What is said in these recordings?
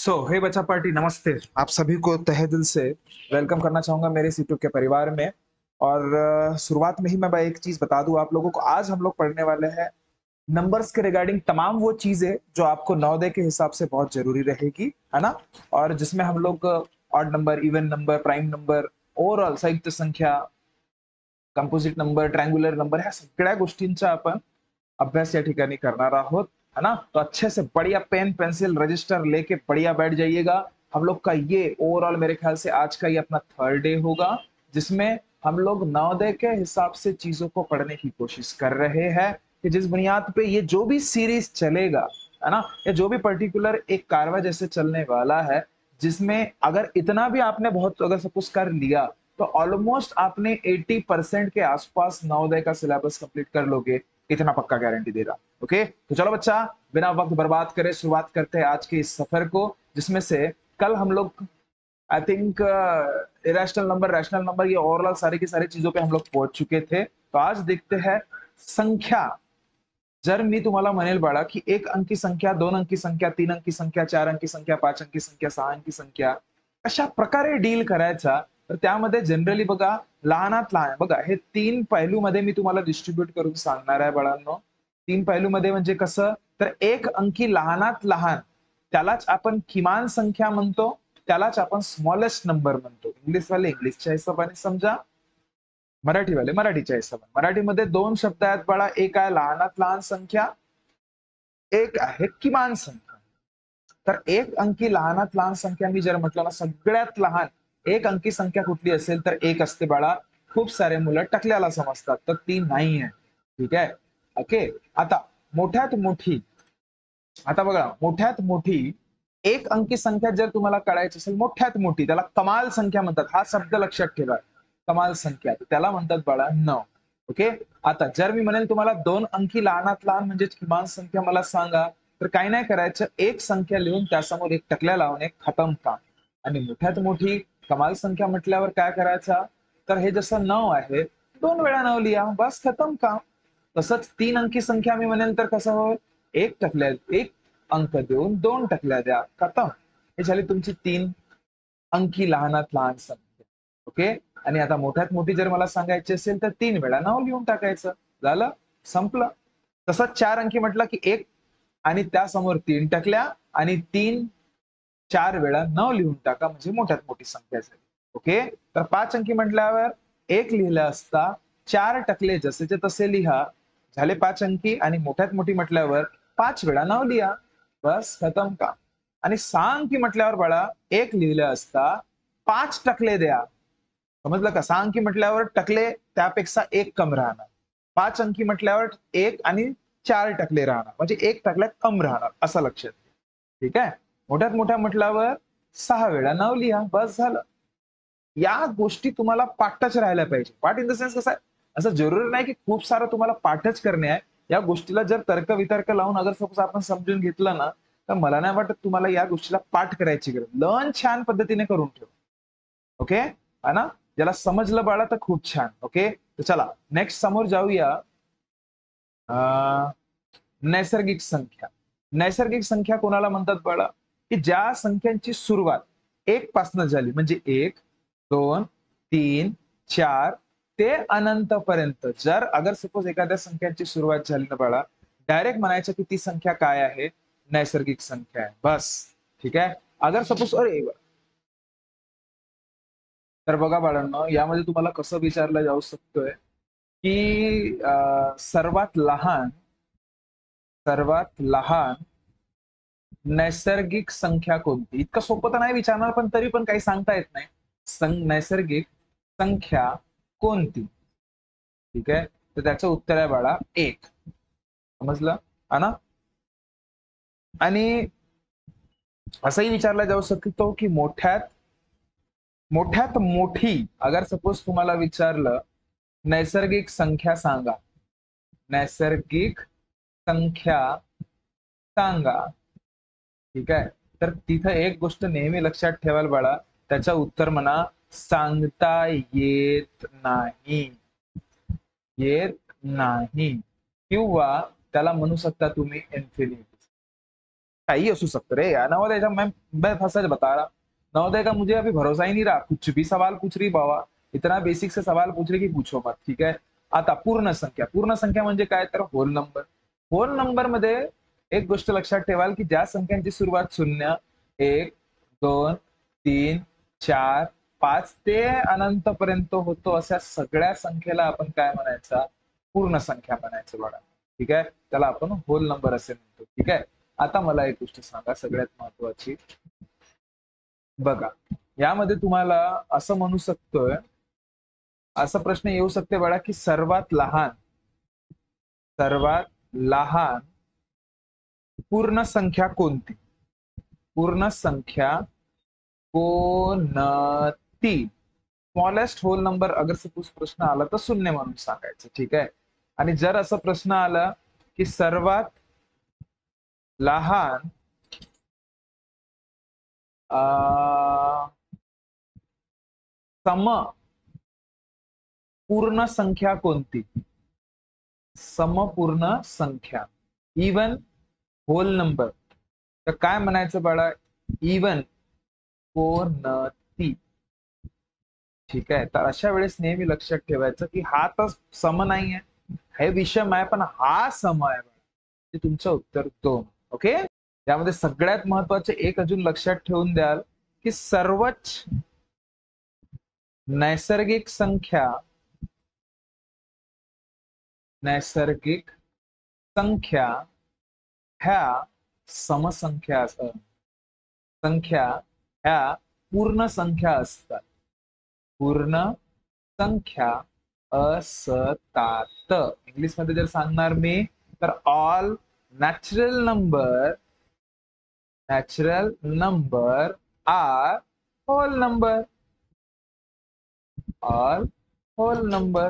हे बच्चा पार्टी नमस्ते। आप सभी को तहे दिल से वेलकम करना चाहूंगा मेरे इस यूट्यूब के परिवार में। और शुरुआत में ही मैं एक चीज बता दूं आप लोगों को। आज हम लोग पढ़ने वाले हैं नंबर्स के रिगार्डिंग तमाम वो चीजें जो आपको नवोदय के हिसाब से बहुत जरूरी रहेगी, है ना। और जिसमें हम लोग odd number, even number, prime number, overall संयुक्त संख्या, कंपोजिट नंबर, ट्रायंगुलर नंबर, ह्या सगळ्या गोष्टींचा आपण अभ्यास या ठिकाणी करणार आहोत, है ना। तो अच्छे से बढ़िया पेन पेंसिल रजिस्टर लेके बढ़िया बैठ जाइएगा। हम लोग का ये ओवरऑल मेरे ख्याल से आज का ये अपना थर्ड डे होगा, जिसमें हम लोग नवोदय के हिसाब से चीजों को पढ़ने की कोशिश कर रहे हैं कि जिस बुनियाद पे ये जो भी सीरीज चलेगा, है ना, या जो भी पर्टिकुलर एक कारवा जैसे चलने वाला है, जिसमें अगर इतना भी आपने बहुत अगर सपोज कर लिया तो ऑलमोस्ट आपने 80% के आसपास नवोदय का सिलेबस कंप्लीट कर लोगे, इतना पक्का गारंटी दे रहा। ओके, तो चलो बच्चा, बिना वक्त बर्बाद करे शुरुआत करते हैं आज के इस सफर को, जिसमें से कल हम लोग I think irrational number, rational number, ये ओवरऑल सारी की सारी चीजों पे हम लोग पहुंच चुके थे। तो आज देखते हैं संख्या। जर मी तुम्हाला म्हणेल बाळा की एक अंकी संख्या, दोन अंकी संख्या, तीन अंकी संख्या, चार अंकी संख्या, पाच अंकी संख्या, सहा अंकी संख्या अशा प्रकारे डील करायचा, तर त्यामध्ये जनरली बघा, लहानात लहान बघा, हे तीन पैलू मध्ये मी तुम्हाला डिस्ट्रीब्यूट करून सांगणार आहे बाळांनो। तीन पैलू मध्ये म्हणजे कसं, तर एक अंकी लहानात लहान त्यालाच आपण किमान संख्या म्हणतो, त्यालाच आपण स्मॉलेस्ट नंबर म्हणतो। इंग्लिश वाले इंग्लिशच्या हिशोबाने समजा, मराठीवाले मराठीच्या हिशोबाने। मराठीमध्ये दोन शब्द आहेत बाळा, एक आहे लहानात लहान संख्या, एक आहे किमान संख्या। तर एक अंकी लहानात लहान संख्या मी जर म्हटलं ना, सगळ्यात लहान एक अंकी संख्या कुठली असेल तर एक असते बाळा। खूप सारे मुलं टकल्याला समजतात, तर ती नाही आहे। ठीक आहे, ओके। आता मोठ्यात मोठी, आता बघा, मोठ्यात मोठी एक अंकी संख्या जर तुम्हाला कळायची असेल, मोठ्यात मोठी त्याला कमाल संख्या म्हणतात। हा शब्द लक्षात ठेवा, कमाल संख्या, त्याला म्हणतात बाळा 9। ओके, आता जर मी म्हणेल तुम्हाला दोन अंकी लहानात लहान म्हणजे किमान संख्या मला सांगा, तर काही नाही करायचं, एक संख्या लिहून त्यासमोर एक टकल्या लावणे, खतम काम। आणि मोठ्यात मोठी कमाल संख्या म्हटल्यावर काय करायचा, तर हे जसं 9 आहे, दोन वेळा 9 लिहा, बस खतम काम। तसंच तीन अंकी संख्या मी म्हणेल तर कसं होईल, एक टकल्या, एक अंक देऊन दोन टकल्या द्या, खतम। हे झाली तुमची तीन अंकी लहानात लहान संख्या। ओके, आणि आता मोठ्यात मोठी जर मला सांगायची असेल तर तीन वेळा 9 लिहून टाकायचं, झालं, संपलं। तसंच चार अंकी म्हटलं की एक आणि त्यासमोर तीन टकल्या, आणि तीन चार वेळा 9 लिहून टाका, म्हणजे मोठ्यात मोठी संख्या झाली। ओके, तर पाच अंकी म्हटल्यावर एक लिहिलं असता, चार टकले जसेचे तसे लिहा, झाले पाच अंकी। आणि मोठ्यात मोठी म्हटल्यावर पाच वेळा 9 लिहा, बस खतम काम। आणि सहा अंकी म्हटल्यावर बाळा, एक लिहिलं असता, पाच टकले द्या, समजलं का। सहा अंकी म्हटल्यावर टकले त्यापेक्षा एक कम राहणार, पाच अंकी म्हटल्यावर एक आणि चार टकले राहणार, म्हणजे एक टकल्या कम राहणार, असं लक्षात घ्या। ठीक आहे, मोठ्यात मोठ्या म्हटल्यावर सहा वेळा 9 लिहा, बस झालं। या गोष्टी तुम्हाला पाठच राहायला पाहिजे। पाठ इन द सेन्स कसं आहे, असं जरुरी नाही की खूप सारं तुम्हाला पाठच करणे आहे। या गोष्टीला जर तर्क वितर्क लावून अगर सपोज आपण समजून घेतलं ना, तर मला नाही वाटत तुम्हाला या गोष्टीला पाठ करायची गरज। लर्न छान पद्धतीने करून ठेव, ओके, है ना। ज्याला समजलं बाळा तर खूप छान। ओके, तर चला नेक्स्ट समोर जाऊया। नैसर्गिक संख्या। नैसर्गिक संख्या कोणाला म्हणतात बाळा, की ज्या संख्यांची सुरुवात एक पासून झाली, म्हणजे एक, दोन, तीन, चार ते अनंत पर्यंत। जर अगर सपोज एखाद्या संख्यांची सुरुवात झाली ना बाळा, डायरेक्ट म्हणायचं की ती संख्या काय आहे, नैसर्गिक संख्या आहे, बस। ठीक आहे, अगर सपोज अरे, तर बघा बाळांनो, यामध्ये तुम्हाला कसं विचारलं जाऊ शकतोय की सर्वात लहान नैसर्गिक संख्या कोणती। इतकं सोपं तर नाही विचारणार, पण तरी पण काही सांगता येत नाही। नैसर्गिक संख्या कोणती, ठीक आहे, तर त्याचं उत्तर आहे बाळा एक, समजलं, है ना। आणि असंही विचारलं जाऊ शकतो की मोठ्यात मोठ्यात मोठी, अगर सपोज तुम्हाला विचारलं नैसर्गिक संख्या सांगा, नैसर्गिक संख्या सांगा, ठीक आहे, तर तिथं एक गोष्ट नेहमी लक्षात ठेवाल बाळा, त्याचं उत्तर म्हणा सांगता येत नाही, येत नाही, किंवा त्याला म्हणू शकता तुम्ही इन्फिनिटी। ही असू सकता रे यार, नवोदय का मैं सच बता रहा, नवोदय का मुझे अभी भरोसा ही नहीं रहा, कुछ भी सवाल पूछ रही बाबा, इतना बेसिक से सवाल पूछ रही की पूछो मत, ठीक आहे. आता पूर्ण संख्या म्हणजे काय, तर होल नंबर. होल नंबर मध्ये एक गोष्ट लक्षात ठेवाल की ज्या संख्यांची सुरुवात 0, 1, 2, 3, 4, 5 ते अनंतपर्यंत होतो अशा सगळ्या संख्येला आपण काय म्हणायचा, पूर्ण संख्या म्हणायचं बघा. ठीक आहे, त्याला आपण होल नंबर असे म्हणतो. ठीक आहे. आता मला एक गोष्ट सांगा सगळ्यात महत्वाची, बघा यामध्ये तुम्हाला असं म्हणू शकतोय, असा प्रश्न येऊ शकते बघा की सर्वात लहान पूर्ण संख्या कोणती, पूर्ण संख्या कोणती, स्मॉलेस्ट होल नंबर. अगर सपोज प्रश्न आला तर शून्य म्हणून सांगायचं. ठीक आहे. आणि जर असा प्रश्न आला की सर्वात लहान समपूर्ण संख्या कोणती, समपूर्ण संख्या, इवन होल नंबर, तर काय म्हणायचं बाळा, इवन कोणती. ठीक आहे. तर अशा वेळेस नेहमी लक्षात ठेवायचं की हा तर सम नाही आहे, हे विषम आहे, पण हा सम आहे. ते तुमचं उत्तर 2. ओके. यामध्ये सगळ्यात महत्वाचे एक अजून लक्षात ठेवून द्याल की सर्वच नैसर्गिक संख्या ह्या समसंख्या संख्या ह्या पूर्ण संख्या असतात, पूर्ण संख्या असतात. इंग्लिश मध्ये जर सांगणार मी तर all natural number are whole number, all whole number.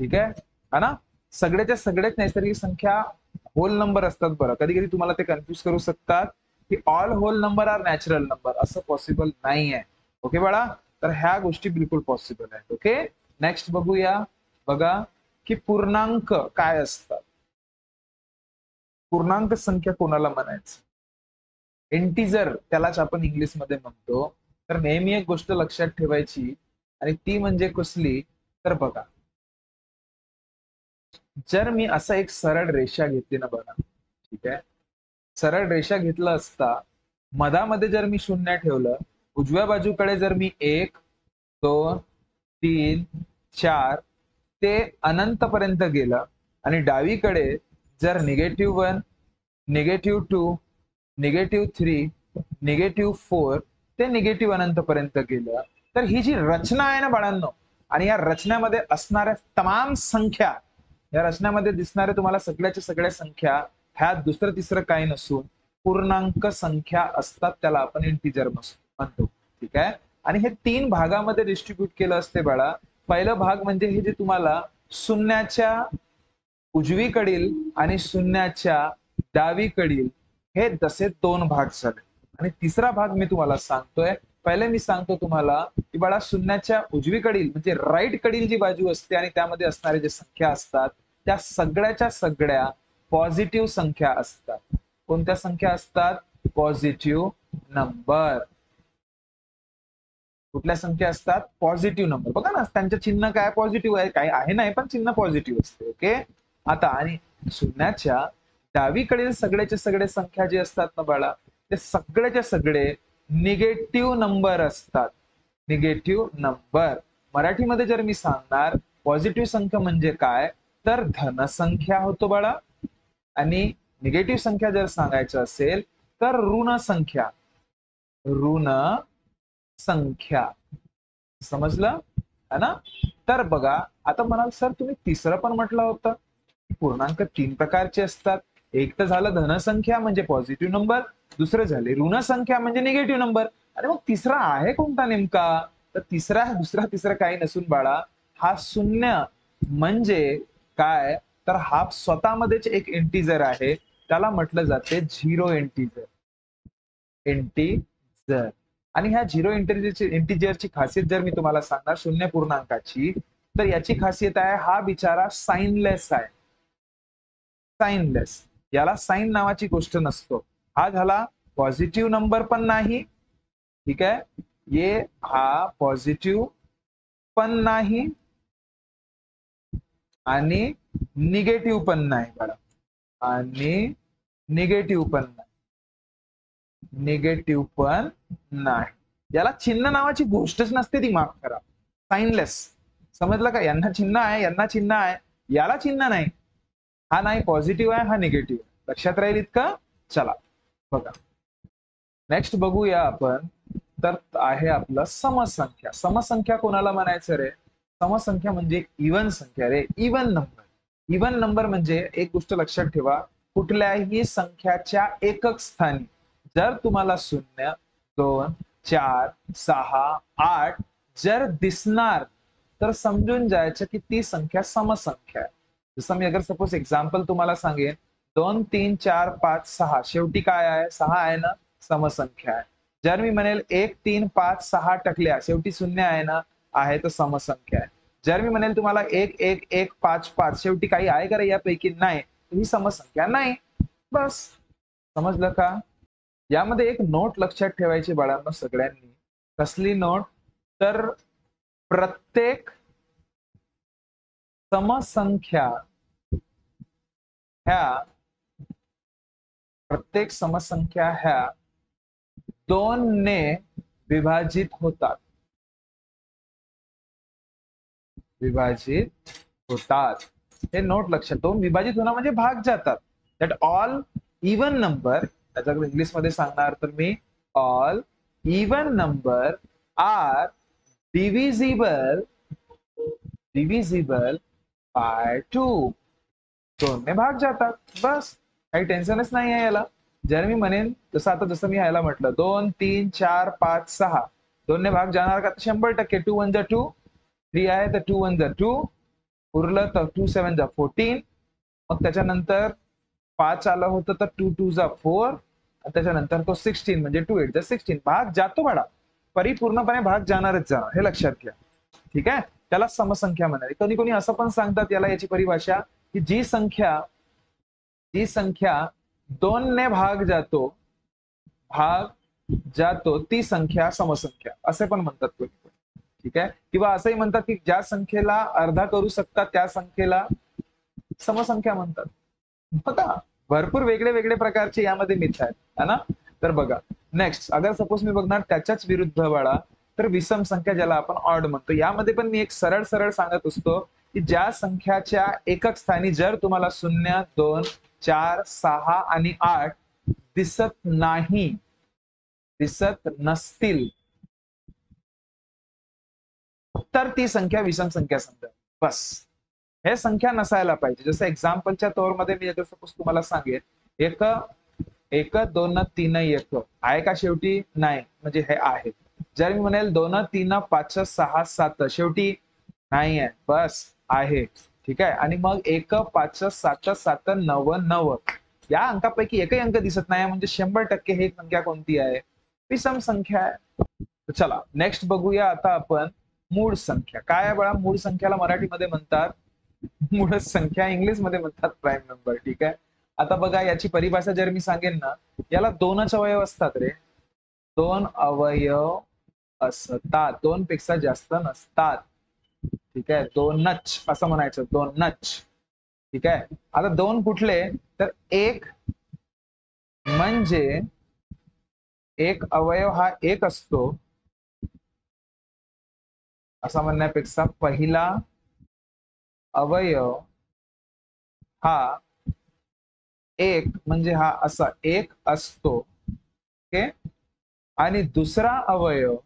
ठीक आहे, है ना. सगळ्याच्या सगळ्याच नैसर्गिक संख्या होल नंबर असतात. बरं, कधी कधी तुम्हाला ते कन्फ्युज करू शकतात की all whole number are natural number, असं पॉसिबल नाही आहे. ओके बाळा, तर ह्या गोष्टी बिलकुल पॉसिबल आहेत. ओके. नेक्स्ट बघूया. बघा की पूर्णांक काय असतात, पूर्णांक संख्या कोणाला म्हणायचं, इंटिजर त्यालाच आपण इंग्लिश मध्ये म्हणतो. तर नेहमी एक गोष्ट लक्षात ठेवायची, आणि ती म्हणजे कसली, तर बघा जर मी असं एक सरळ रेषा घेतली ना बघा, ठीक आहे, सरळ रेषा घेतलं असता, मधामध्ये जर मी शून्य ठेवलं, उजव्या बाजूकडे जर मी 1, 2, 3, 4 ते अनंतपर्यंत गेलं, आणि डावीकडे जर -1, -2, -3, -4 ते निगेटिव्ह अनंतपर्यंत गेलं, तर ही जी रचना आहे ना बाळांनो, आणि या रचनेमध्ये असणाऱ्या तमाम संख्या, या रचनेमध्ये दिसणाऱ्या तुम्हाला सगळ्याच्या सगळ्या संख्या ह्या दुसरं तिसरं काही नसून पूर्णांक संख्या असतात, त्याला आपण इंटिजर म्हणतो. ठीक आहे. आणि हे 3 भागामध्ये डिस्ट्रीब्यूट केलं असते बाळा. पहिला भाग म्हणजे हे जे तुम्हाला शून्याच्या उजवीकडील आणि शून्याच्या डावीकडील हे जसे 2 भाग झाले. आणि तिसरा भाग मी तुम्हाला सांगतोय, पहिले मी सांगतो तुम्हाला की बाळा शून्याच्या उजवीकडील म्हणजे राईट कडील जी बाजू असते आणि त्यामध्ये असणारे जे संख्या असतात, त्या सगळ्याच्या सगळ्या पॉझिटिव्ह संख्या असतात. कोणत्या संख्या असतात, पॉझिटिव्ह नंबर. कुठल्या संख्या असतात, पॉझिटिव्ह नंबर. बघा ना, त्यांचं चिन्ह काय पॉझिटिव्ह आहे, काही आहे नाही, पण चिन्ह पॉझिटिव्ह असते. ओके. आता आणि शून्याच्या डावीकडील सगळ्याचे सगळे संख्या जे असतात ना बाळा, ते सगळ्याचे सगळे निगेटिव्ह नंबर असतात. Negative number. मराठीमध्ये जर मी सांगणार पॉझिटिव्ह संख्या म्हणजे काय, तर धनसंख्या होतो बाळा. आणि निगेटिव्ह संख्या जर सांगायचं असेल तर ऋण संख्या. ऋण संख्या. समजलं है ना. तर बघा, आता म्हणाल सर तुम्ही तिसरं पण म्हटलं होतं, पूर्णांक 3 प्रकारचे असतात. एक तर झालं धनसंख्या म्हणजे पॉझिटिव्ह नंबर, दुसरं झाले ऋण संख्या म्हणजे निगेटिव्ह नंबर. आणि मग तिसरा आहे कोणता नेमका, तर तिसरा काही नसून बाळा, हा शून्य म्हणजे काय, तर हा स्वतःमध्येच एक इंटिजर आहे, त्याला म्हटलं जाते झिरो इंटिजर. इंटिजर. आणि ह्या झिरो इंटिजरची खासियत जर मी तुम्हाला सांगणार शून्य पूर्णांकाची, तर याची खासियत आहे हा बिचारा साइनलेस आहे. साइनलेस. याला साइन नावाची गोष्ट नसतो. हा झाला पॉझिटिव्ह नंबर पण नाही, ठीक आहे, ये हा पॉझिटिव्ह पण नाही आणि निगेटिव्ह पण नाही बघा, आणि निगेटिव्ह पण नाही, निगेटिव्ह पण नाही. याला चिन्ह नावाची गोष्टच नसते, ती माफ करा, साइनलेस. समजलं का? यांना चिन्ह आहे, यांना चिन्ह आहे, याला चिन्ह नाही. हा नाही पॉझिटिव्ह आहे, हा निगेटिव्ह आहे. लक्षात राहील इतकं? चला बघा, नेक्स्ट बघूया आपण. तर आहे आपलं समसंख्या. समसंख्या कोणाला म्हणायचं रे? समसंख्या म्हणजे इवन संख्या रे, इवन नंबर. इवन नंबर म्हणजे एक गोष्ट लक्षात ठेवा, कुठल्याही संख्याच्या एकक स्थानी जर तुम्हाला 0, 2, 4, 6, 8 जर दिसणार तर समजून जायचं की ती संख्या समसंख्या आहे. जसं मी अगर सपोज एक्झाम्पल तुम्हाला सांगेन, 2, 3, 4, 5, 6 शेवटी काय आहे? 6 आहे ना, समसंख्या आहे. जर मी म्हणेल 1, 3, 5, 6 टकल्या शेवटी 0 आहे ना, आहे तर समसंख्या आहे. जर मी म्हणेल तुम्हाला 1, 1, 1, 5, 5 शेवटी काही आहे का रे यापैकी? नाही, ही समसंख्या नाही. बस, समजलं का? यामध्ये एक नोट लक्षात ठेवायची बाळांनो सगळ्यांनी. कसली नोट? तर प्रत्येक समसंख्या ह्या प्रत्येक समसंख्या ह्या 2 ने विभाजित होतात. विभाजित होतात, हे नोट लक्षात. 2 विभाजित होणं म्हणजे भाग जातात. दॅट ऑल इवन नंबर, त्याच्याकडे इंग्लिश मध्ये सांगणार तर मी, all even number are divisible by 2. 2 ने भाग जातात, बस, काही टेन्शनच नाही आहे याला. जर मी म्हणेन जसं मी ह्याला म्हटलं 2, 3, 4, 5, 6 2 ने भाग जाणार का? 100%. 2 1 2, 3 आहे तर 2 1 2, उरलं तर 2 7 14. मग त्याच्यानंतर 5 आलं होतं तर 2 2 4, त्याच्यानंतर तो 16 म्हणजे 2 8 16. भाग जातो बाळा, परिपूर्णपणे भाग जाणारच जाणार, हे लक्षात घ्या. ठीक आहे, त्याला समसंख्या म्हणाले. कधी कोणी असं पण सांगतात याला, याची परिभाषा, की जी संख्या 2 ने भाग जातो ती संख्या समसंख्या, असे पण म्हणतात कोणी. ठीक आहे, किंवा असंही म्हणतात की ज्या संख्येला अर्धा करू शकतात त्या संख्येला समसंख्या म्हणतात. बघा, भरपूर वेगळे वेगळे प्रकारचे यामध्ये मिथ आहेत, है ना? तर बघा, नेक्स्ट अगर सपोज मी बघणार त्याच्याच विरुद्ध बाळा, तर विषम संख्या ज्याला आपण ऑड म्हणतो. यामध्ये पण मी एक सरळ सरळ सांगत असतो की ज्या संख्याच्या एकक स्थानी जर तुम्हाला 0, 2, 4, 6 आणि 8 दिसत नसतील तर ती संख्या विषम संख्या समजा. बस, हे संख्या नसायला पाहिजे. जसं एक्झाम्पलच्या तौरमध्ये मी अगर सपोज तुम्हाला सांगेन, 1 1 2 3 1 आहे का शेवटी? नाही, म्हणजे हे आहे. जर मी म्हणेल 2 3 5 6 7 शेवटी नाही आहे, बस आहे. ठीक आहे, आणि मग 1 5 7 7 9 9 या अंकापैकी एकही अंक दिसत नाही, म्हणजे 100% ही संख्या कोणती आहे? विषम संख्या आहे. चला नेक्स्ट बघूया आता आपण मूळ संख्या. काय आहे बघा, मूळ संख्याला मराठीमध्ये म्हणतात मूळ संख्या, इंग्लिश मध्ये म्हणतात प्राईम नंबर. ठीक आहे, आता बघा याची परिभाषा जर मी सांगेन ना, याला 2च अवयव असतात रे, 2 अवयव असतात, 2 पेक्षा जास्त नसतात. ठीक आहे, 2च असं म्हणायचं, 2च. ठीक आहे, आता 2 कुठले? तर एक म्हणजे एक अवयव हा एक असतो, असं म्हणण्यापेक्षा पहिला अवयव हा एक म्हणजे हा असा एक असतो. ओके, आणि दुसरा अवयव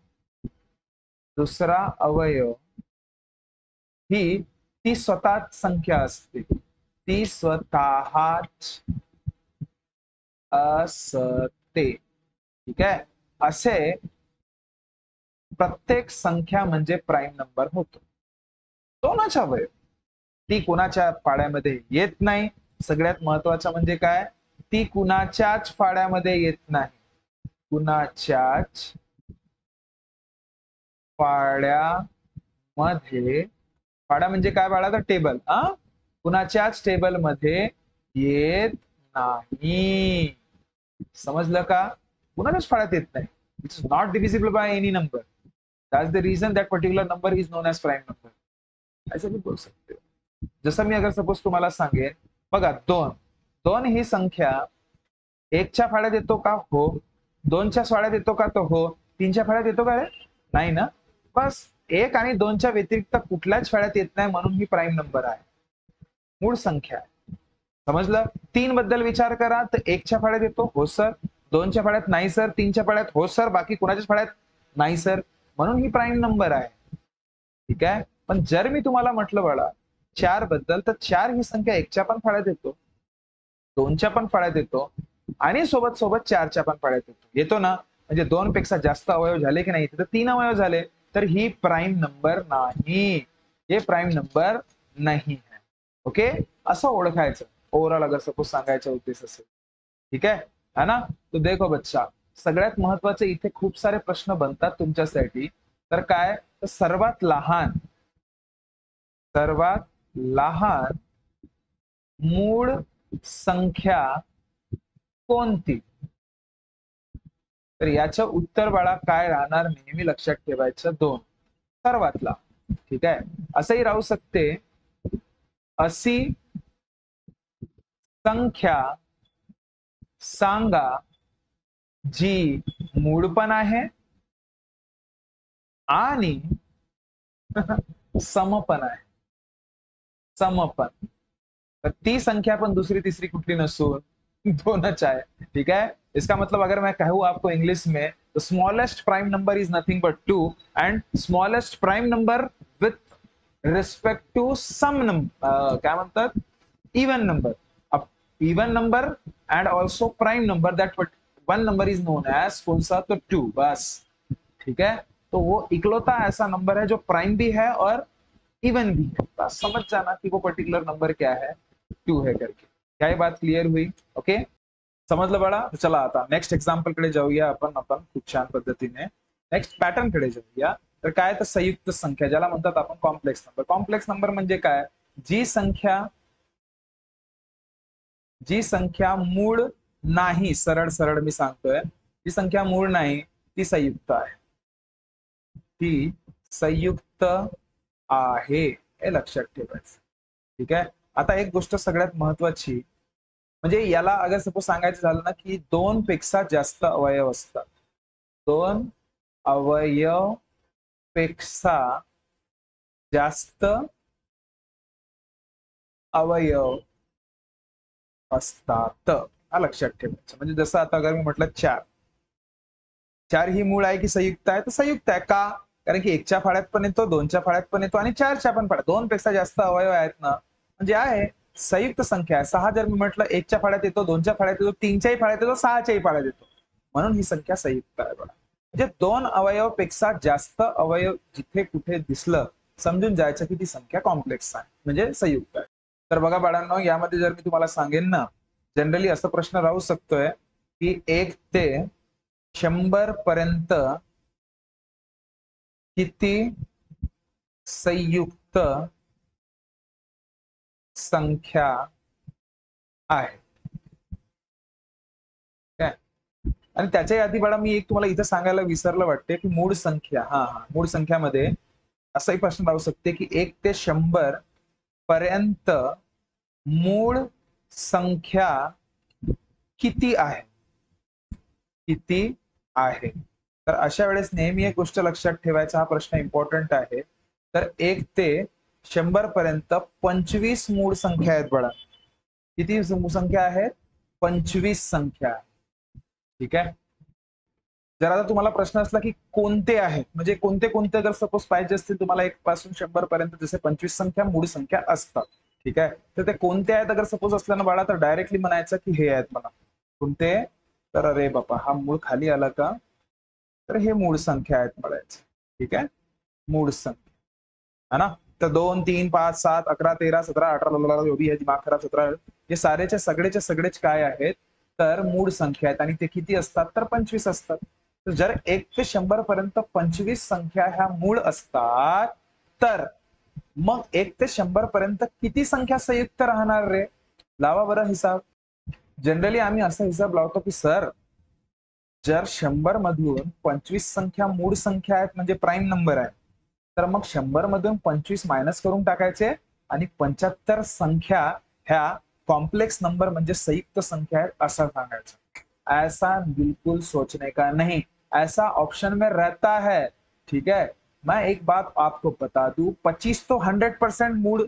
ही ती स्वतःच संख्या असते, ती स्वतःच असते. ठीक आहे, असे प्रत्येक संख्या म्हणजे प्राईम नंबर होतो. 2च अवयव, ती कुणाच्या पाड्यामध्ये येत नाही. सगळ्यात महत्वाचं म्हणजे काय, ती कुणाच्याच पाड्यामध्ये येत नाही, कुणाच्याच पाड्यामध्ये, पाडा म्हणजे काय बाळा? तर टेबल. कुणाच्याच टेबल मध्ये येत नाही. समजलं का? कुणाच्याच फळ्यात येत नाही. It is not divisible by any number. That's the reason that particular number is known as prime number. ऐसे भी बोल सकते हो. जसं मी अगर सपोज तुम्हाला सांगेन, बघा 2 2 ही संख्या 1च्या फळ्यात येतो का? हो. 2च्या फळ्यात येतो का? तो हो. 3च्या फळ्यात येतो का रे? नाही ना. बस 1 आणि 2च्या व्यतिरिक्त कुठल्याच फळ्यात येत नाही, म्हणून ही प्राईम नंबर आहे. मूळ संख्या आहे. समजलं? 3 बद्दल विचार करा तर 1च्या फळ्यात येतो, हो सर. 2च्या फळ्यात नाही सर. 3च्या फळ्यात हो सर. बाकी कुणाच्याच फळ्यात नाही सर, म्हणून ही प्राईम नंबर आहे. ठीक आहे. पण जर मी तुम्हाला म्हटलं बाळा 4 बद्दल, तर 4 ही संख्या 1च्या पण फळ्यात येतो, 2च्या पण फळ्यात येतो आणि सोबत सोबत 4च्या पण फळ्यात येतो. येतो ना. म्हणजे 2 पेक्षा जास्त अवयव झाले की नाही, तर 3 अवयव झाले, तर ही प्राईम नंबर नाही. हे प्राईम नंबर नाही है. ओके, असं ओळखायचं ओव्हरऑल अगर सपोज सांगायचा उद्देश असेल. ठीक आहे, है ना. तो देखो बच्चा, सगळ्यात महत्वाचे इथे खूप सारे प्रश्न बनतात तुमच्यासाठी. तर काय, तर सर्वात लहान मूळ संख्या कोणती? तर याचं उत्तर बाळा काय राहणार, नेहमी लक्षात ठेवायचं 2. सर्वातला. ठीक आहे. असंही राहू शकते, अशी संख्या सांगा जी मूळ पण आहे आणि सम पण आहे. सम पण. तर ती संख्या पण दूसरी तीसरी कुठली नसून 2च आहे. ठीक है. इसका मतलब अगर मैं कहूँ आपको इंग्लिश में, तो smallest prime number is nothing but 2 and smallest prime number with respect to some number, काय म्हणतात, इवन नंबर. अब even number and also prime number, that one number is known as कौन सा, तो 2 बस. ठीक है. तो वो इकलौता ऐसा नंबर है जो प्राइम भी है और इवन भी है. बस समझ जाना कि वो पर्टिकुलर नंबर क्या है, 2 है करके. क्या ये बात क्लियर हुई? ओके, समजलं बाळा. चला आता नेक्स्ट एक्झाम्पल कडे जाऊया आपण खूप छान पद्धतीने. नेक्स्ट पॅटर्न कडे जाऊया. तर काय, तर संयुक्त संख्या ज्याला म्हणतात आपण कॉम्प्लेक्स नंबर. कॉम्प्लेक्स नंबर म्हणजे काय, जी संख्या मूळ नाही, सरळ सरळ मी सांगतोय, जी संख्या मूळ नाही ती संयुक्त आहे. ती संयुक्त आहे, हे लक्षात ठेवायचं. ठीक आहे. आता एक गोष्ट सगळ्यात महत्वाची, म्हणजे याला अगर सपोज सांगायचं झालं ना, की 2 पेक्षा जास्त अवयव असतात. 2 अवयव पेक्षा जास्त अवयव असतात, हा लक्षात ठेवायचं. म्हणजे जसं आता अगर मी म्हटलं 4, 4 ही मूळ आहे की संयुक्त आहे, तर संयुक्त आहे. का? कारण की 1च्या फाळ्यात पण येतो, 2च्या फाळ्यात पण येतो आणि 4च्या पण फाळ्यात. 2 पेक्षा जास्त अवयव आहेत ना, म्हणजे आहे संयुक्त संख्या आहे. 6 जर मी म्हटलं 1च्या फाळ्यात येतो, 2च्या फाळ्यात येतो, 3च्याही फाळ्यात येतो, 6च्याही फाळ्यात येतो, म्हणून ही संख्या संयुक्त आहे बघा. म्हणजे 2 अवयव पेक्षा जास्त अवयव जिथे कुठे दिसलं, समजून जायचं की ती संख्या कॉम्प्लेक्स आहे, म्हणजे संयुक्त आहे. तर बघा बाळांनो, यामध्ये जर मी तुम्हाला सांगेन ना, जनरली असा प्रश्न राहू शकतोय की 1 ते 100 पर्यंत किती संयुक्त संख्या आहे. काय, आणि त्याच्या आधी बाळा मी एक तुम्हाला इथं सांगायला विसरलं वाटते, की मूळ संख्या, मूळ संख्यामध्ये असाही प्रश्न राहू शकते की 1 ते 100 पर्यंत मूळ संख्या किती आहे, किती आहे. तर अशा वेळेस नेहमी एक गोष्ट लक्षात ठेवायचा, हा प्रश्न इम्पॉर्टंट आहे. तर 1 ते 100 पर्यंत 25 मूळ संख्या आहेत बाळा. किती संख्या आहेत? 25 संख्या. ठीक आहे. जर आता तुम्हाला प्रश्न असला की कोणते आहेत, म्हणजे कोणते कोणते जर सपोज पाहिजे असतील तुम्हाला 1 पासून 100 पर्यंत, जसे 25 संख्या मूळ संख्या असतात. ठीक आहे. तर ते कोणते आहेत अगर सपोज असलं ना बाळा, तर डायरेक्टली म्हणायचं की हे आहेत म्हणा. कोणते? तर अरे बापा, हा मूळ खाली आला का, तर हे मूळ संख्या आहेत म्हणायचं. ठीक आहे. मूळ संख्या है ना. तर 2, 3, 5, 7, 11, 13, 17, 18, जो भी है दिमाग खराब 17, हे सारेचे सगळेच काय आहेत, तर मूळ संख्या आहेत. आणि ते किती असतात, तर 25 असतात. तर जर 1 ते 100 पर्यंत 25 संख्या ह्या मूळ असतात, तर मग 1 ते 100 पर्यंत किती संख्या संयुक्त राहणार रे? लावा बरं हिसाब. जनरली आम्ही असा हिसाब लावतो की सर जर 100 मधून 25 संख्या मूळ संख्या आहेत म्हणजे प्राईम नंबर आहे, तर मग 100 मधून 25 मायनस करून टाकायचे आणि 75 संख्या ह्या कॉम्प्लेक्स नंबर म्हणजे संयुक्त संख्या आहेत असं सांगायचं। ऐसा बिल्कुल सोचने का नहीं, ऐसा ऑप्शन में रहता है। ठीक है, मैं एक बात आपको बता दूं, 25 तो 100% मूळ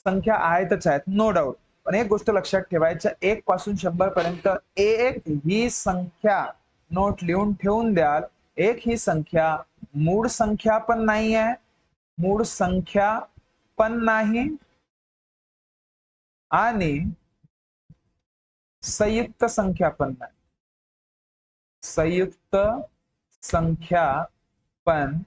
संख्या आहेतच आहेत, नो डाऊट। पण एक गोष्ट लक्षात ठेवायचं, 1 पासून 100 पर्यंत एक ही संख्या नोट लिहून ठेवून द्याल, एक ही संख्या मूळ संख्या पण नाही आहे, मूळ संख्या पण नाही आणि संयुक्त संख्या पण नाही, संयुक्त संख्या पण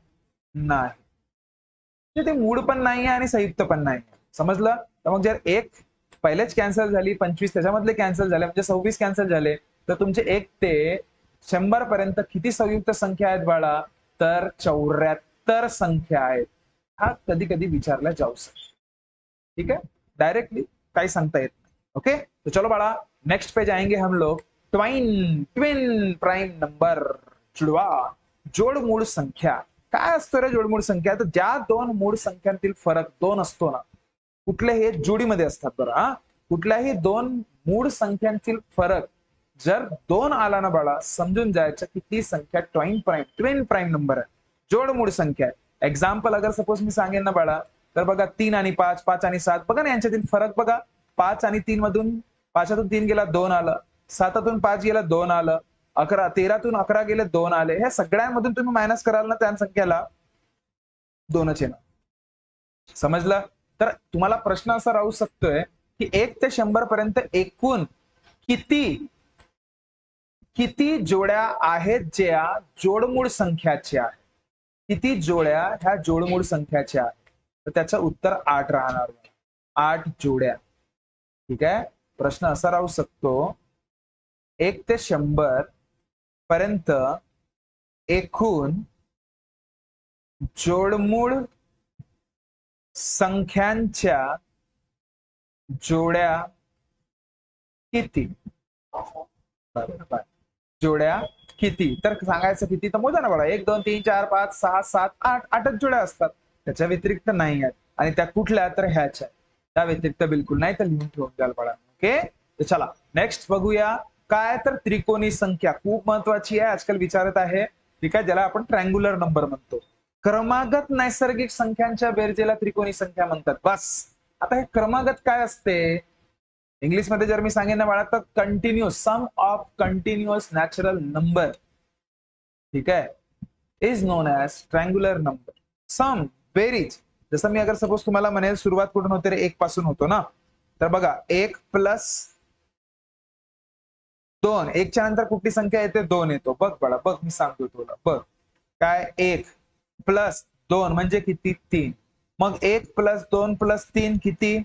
नाही। ते मूळ पण नाही आणि संयुक्त पण नाही, समजलं? तर मग जर एक पहिलेच कॅन्सल झाली, 25 त्याच्यामधले कॅन्सल झाले म्हणजे 26 कॅन्सल झाले, तर तुमचे 1 ते 100 पर्यंत किती संयुक्त संख्या आहेत बाळा? तर 74 संख्या आहेत। हा कधी कधी विचारला जाऊ शकतो, ठीक है, डायरेक्टली काही सांगता येत नाही। ओके, तो चलो बाळा, नेक्स्ट पे जाएंगे हम लोग। ट्वाइन ट्विन प्राइम नंबर, जुडवा जोड मूळ संख्या। काय असतो रे जोड मूळ संख्या? तर ज्या दोन मूळ संख्यांतील फरक 2 असतो ना, कुठल्याही जोडीमध्ये असतात बरं हा, कुठल्याही दोन मूळ संख्यांतील फरक जर 2 आला ना बाळा, समजून जायचं की ती संख्या ट्विन प्राइम नंबर आहे, जोड मूळ संख्या आहे। एक्झाम्पल अगर सपोज मी सांगेन ना बाळा, तर बघा 3 आणि 5, 5 आणि 7, बघा ना यांच्यातील फरक बघा। 5 आणि 3 मधून 5तून 3 गेला 2 आलं, 7तून 5 गेला 2 आलं, 11 13तून 11 गेले 2 आले। ह्या सगळ्यांमधून तुम्ही मायनस कराल ना, त्या संख्याला 2च येणार, समजलं? तर तुम्हाला प्रश्न असा राहू शकतोय की 1 ते 100 पर्यंत एकूण किती किती जोड्या आहेत ज्या जोडमूळ संख्याच्या आहेत, किती जोड्या ह्या जोडमूळ संख्याच्या आहेत? तर त्याचं उत्तर 8 राहणार, 8 जोड्या। ठीक आहे, प्रश्न असा राहू शकतो, 1 ते 100 पर्यंत एकूण जोडमूळ संख्यांच्या जोड्या किती? जोड्या किती? तर सांगायचं किती? तर मोजा ना बघा, 1 2 3 4 5 6 7 8, 8च जोड्या असतात, त्याच्या व्यतिरिक्त नाही आहेत। आणि त्या कुठल्या? तर ह्याच आहेत, त्या व्यतिरिक्त बिलकुल नाही, तर लिहून ठेवून द्याल बाळा। ओके, तर चला नेक्स्ट बघूया काय, तर त्रिकोणी संख्या खूप महत्वाची आहे, आजकाल विचारत आहे। ठीक आहे, ज्याला आपण ट्रायंग्युलर नंबर म्हणतो। क्रमागत नैसर्गिक संख्यांच्या बेरजेला त्रिकोणी संख्या म्हणतात। बस, आता हे क्रमागत काय असते? इंग्लिश मध्ये जर मी सांगेन ना बाळा, तर continuous sum of continuous natural number, ठीक आहे, is known as triangular number. Sum, बेरीज, जसं मी अगर सपोज तुम्हाला म्हणेल सुरुवात कुठून होते रे? 1 पासून होतो ना, तर बघा 1 प्लस 2, 1 च्या नंतर कुठली संख्या येते? 2 येतो। बघ बाळा, बघ मी सांगतो तुला, बघ काय, 1 प्लस 2 म्हणजे किती? 3। मग 1 प्लस 2 प्लस 3 किती?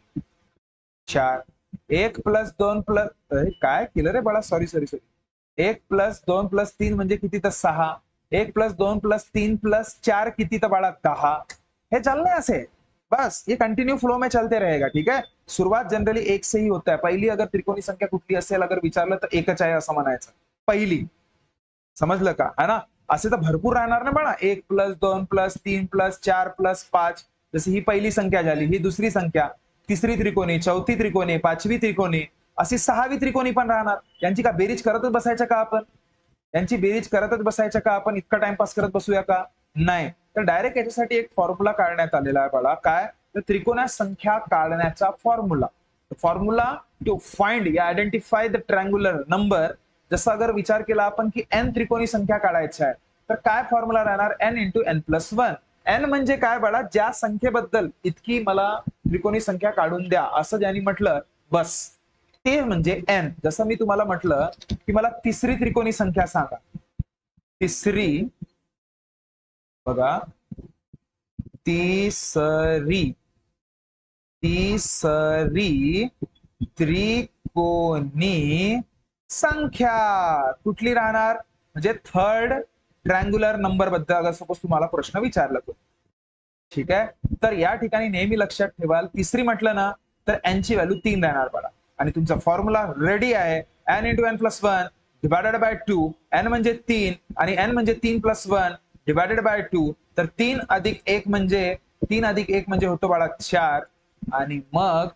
4। 1 प्लस 2 प्लस, काय केलं रे बाळा, sorry sorry sorry, 1 plus 2 plus 3 म्हणजे किती? तर 6। 1 प्लस 2 प्लस 3 प्लस 4 किती? तर बाळा 10। हे चलने ऐसे, बस ये कंटिन्यू फ्लो में चलते रहेगा। ठीक है, शुरुआत जनरली 1 से ही होता है। पहिली अगर त्रिकोणी संख्या कुठली असेल अगर विचारलं तर 1च आहे असं म्हणायचं, पहिली, समजलं का? है ना? असे तर भरपूर राहणार ना बाळा, 1 प्लस 2 प्लस 3 प्लस 4 प्लस 5, जशी ही पहिली संख्या झाली, ही दुसरी संख्या, तिसरी त्रिकोणी, चौथी त्रिकोणी, पाचवी त्रिकोणी, अशी 6वी त्रिकोणी पण राहणार। यांची का बेरीज करतच बसायचं का आपण? यांची बेरीज करतच बसायचं का आपण? इतका टाइमपास करत बसूया का? नाही, तर डायरेक्ट याच्यासाठी एक फॉर्म्युला काढण्यात आलेला आहे बाळा। काय? तर त्रिकोणा संख्या काढण्याचा फॉर्म्युला, फॉर्म्युला टू फाइंड या आयडेंटिफाय द ट्रायंग्युलर नंबर। जसं अगर विचार केला आपण की n त्रिकोणी संख्या काढायची आहे, तर काय फॉर्म्युला राहणार? n into n+1। n म्हणजे काय बाळा? ज्या संख्येबद्दल इतकी मला त्रिकोणी संख्या काढून द्या असं ज्यांनी म्हटलं, बस ते म्हणजे n। जसं मी तुम्हाला म्हटलं की मला तिसरी त्रिकोणी संख्या सांगा, तिसरी, बघा, तिसरी त्रिकोणी संख्या कुठली राहणार? म्हणजे थर्ड ट्रायंग्युलर नंबर बद्दल अगर सपोज तुम्हाला प्रश्न विचारला तर, ठीक आहे, तर या ठिकाणी नेहमी लक्षात ठेवाल, तिसरी म्हटलं ना तर n ची व्हॅल्यू 3 राहणार बघा। आणि तुमचा फॉर्म्युला रेडी आहे, n into n+1, divided by 2, n म्हणजे 3 आणि n म्हणजे 3 प्लस 1 डिवायडेड बाय 2, तर 3 अधिक 1 म्हणजे होतो बाळा 4 आणि मग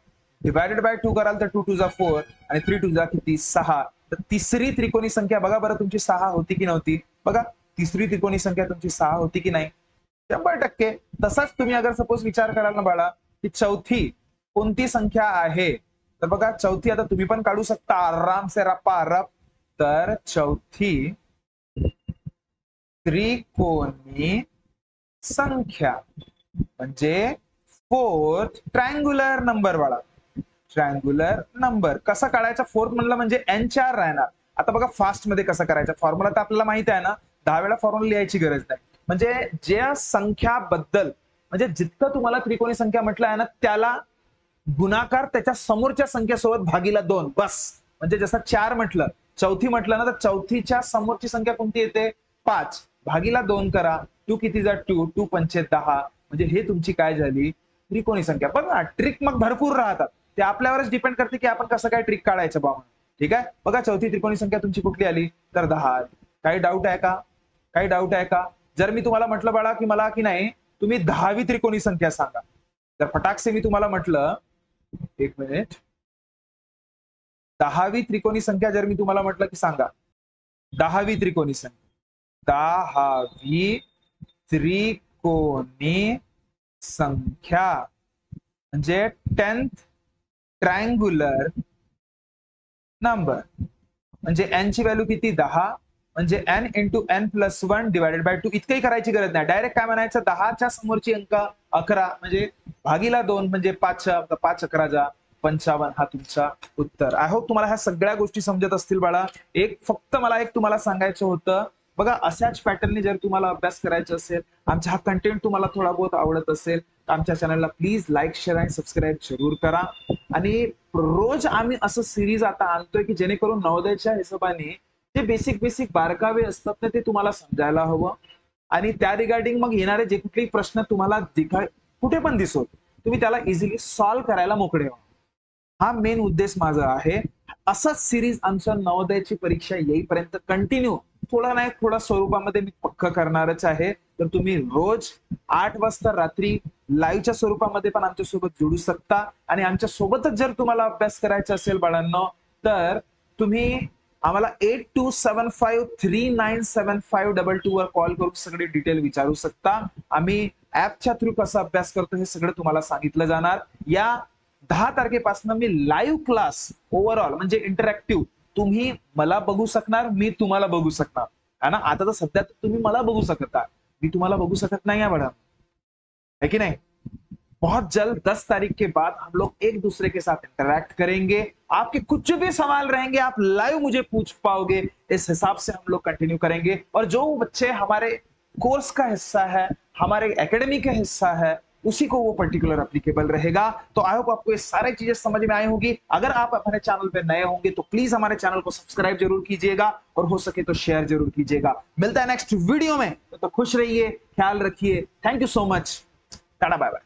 डिवायडेड बाय 2 कराल तर 2 टू जा 4 आणि 3 टू जा किती 6. तर तिसरी त्रिकोणी संख्या बघा बरं तुमची 6 होती की नव्हती. बघा तिसरी त्रिकोणी संख्या तुमची 6 होती की नाही. 100%. तसाच तुम्ही अगर सपोज विचार कराल ना बाळा की चौथी कोणती संख्या आहे, तर बघा चौथी आता तुम्ही पण काढू शकता आराम से रप्पा रप. तर चौथी त्रिकोणी संख्या म्हणजे फोर्थ ट्रायंगुलर नंबर बाळा. ट्रायंगुलर नंबर कसा काढायचा फोर्थ म्हणलं म्हणजे एन 4 राहणार. आता बघा फास्ट मध्ये कसं करायचं फॉर्म्युला तर आपल्याला माहिती आहे ना, 10 वेळा फॉर्म्युला लिहायची गरज नाही. म्हणजे ज्या संख्याबद्दल म्हणजे जितकं तुम्हाला त्रिकोणी संख्या म्हटलं आहे ना त्याला गुणाकार त्याच्या समोरच्या संख्येसोबत भागीला 2 बस. म्हणजे जसं 4 म्हटलं चौथी म्हटलं ना तर चौथीच्या समोरची संख्या कोणती येते 5 भागीला 2 करा. 2 किती जा 2 2 पंचे 10 म्हणजे हे तुमची काय झाली त्रिकोणी संख्या. बघा ट्रिक मग भरपूर राहतात. ते आपल्यावरच डिपेंड करते की आपण कसं काय ट्रिक काढायचं बा. ठीक आहे बघा चौथी त्रिकोणी संख्या तुमची कुठली आली तर 10. काही डाऊट आहे का? काही डाऊट आहे का? जर मी तुम्हाला म्हटलं बाळा की मला की नाही तुम्ही 10वी त्रिकोणी संख्या सांगा, तर फटाकसे मी तुम्हाला म्हटलं एक मिनिट 10वी त्रिकोणी संख्या जर मी तुम्हाला म्हटलं की सांगा 10वी त्रिकोणी संख्या 10वी त्रिकोणी संख्या म्हणजे 10th ट्रायंगुलर नंबर. म्हणजे n ची व्हॅल्यू किती 10 म्हणजे n into n plus 1 divided by 2. इतकंही करायची गरज नाही. डायरेक्ट काय म्हणायचं 10च्या समोरची अंक 11 म्हणजे भागीला 2 म्हणजे 5 5 11 जा 55 हा तुमचा उत्तर. आय होप तुम्हाला ह्या सगळ्या गोष्टी समजत असतील बाळा. फक्त मला तुम्हाला सांगायचं होतं बघा अशाच पॅटर्नने जर तुम्हाला अभ्यास करायचा असेल, आमचा हा कंटेंट तुम्हाला थोडा बहुत आवडत असेल तर आमच्या चॅनलला प्लीज लाईक शेअर आणि सबस्क्राईब जरूर करा. आणि रोज आम्ही असं सिरीज आता आणतोय की जेणेकरून नवोदयच्या हिशोबाने जे बेसिक बारकावे असतात ना ते तुम्हाला समजायला हवं. आणि त्या रिगार्डिंग मग येणारे जे कुठलेही प्रश्न तुम्हाला कुठे पण दिसो तुम्ही त्याला इझिली सॉल्व्ह करायला मोकळे व्हा. हा मेन उद्देश माझा आहे. असंच सिरीज आमच्या नवोदयाची परीक्षा येईपर्यंत कंटिन्यू थोडा नाही थोडा स्वरूपामध्ये मी पक्क करणारच आहे. तर तुम्ही रोज 8 वाजता रात्री लाईव्हच्या स्वरूपामध्ये पण आमच्या सोबत जोडू शकता. आणि आमच्या सोबतच जर तुम्हाला अभ्यास करायचा असेल बाळांनो तर तुम्ही आम्हाला 8275397522 वर कॉल करून सगळे डिटेल विचारू शकता. आम्ही ऍपच्या थ्रू कसा अभ्यास करतो हे सगळं तुम्हाला सांगितलं जाणार. या 10 तारखेपासून मी लाईव्ह क्लास ओव्हरऑल म्हणजे इंटरॅक्टिव्ह तुम्ही मला बघू शकणार मी तुम्हाला बघू शकणार है ना. आता तर सध्या तुम्ही मला बघू शकता मी तुम्हाला बघू शकत नाही बड़ा है कि नहीं. बहुत जल्द 10 तारीख के बाद हम लोग एक दूसरे के साथ इंटरैक्ट करेंगे. आपके कुछ भी सवाल रहेंगे आप लाइव मुझे पूछ पाओगे. इस हिसाब से हम लोग कंटिन्यू करेंगे. और जो बच्चे हमारे कोर्स का हिस्सा है हमारे एकेडमी का हिस्सा है उसी को वो पर्टिकुलर एप्लीकेबल रहेगा. तो आई होप आपको ये सारी चीजें समझ में आई होगी. अगर आप हमारे चैनल पे नए होंगे तो प्लीज हमारे चैनल को सब्सक्राइब जरूर कीजिएगा और हो सके तो शेयर जरूर कीजिएगा. मिलता है नेक्स्ट वीडियो में. तो खुश रहिए ख्याल रखिए. Thank you so much. Ta-ta bye bye.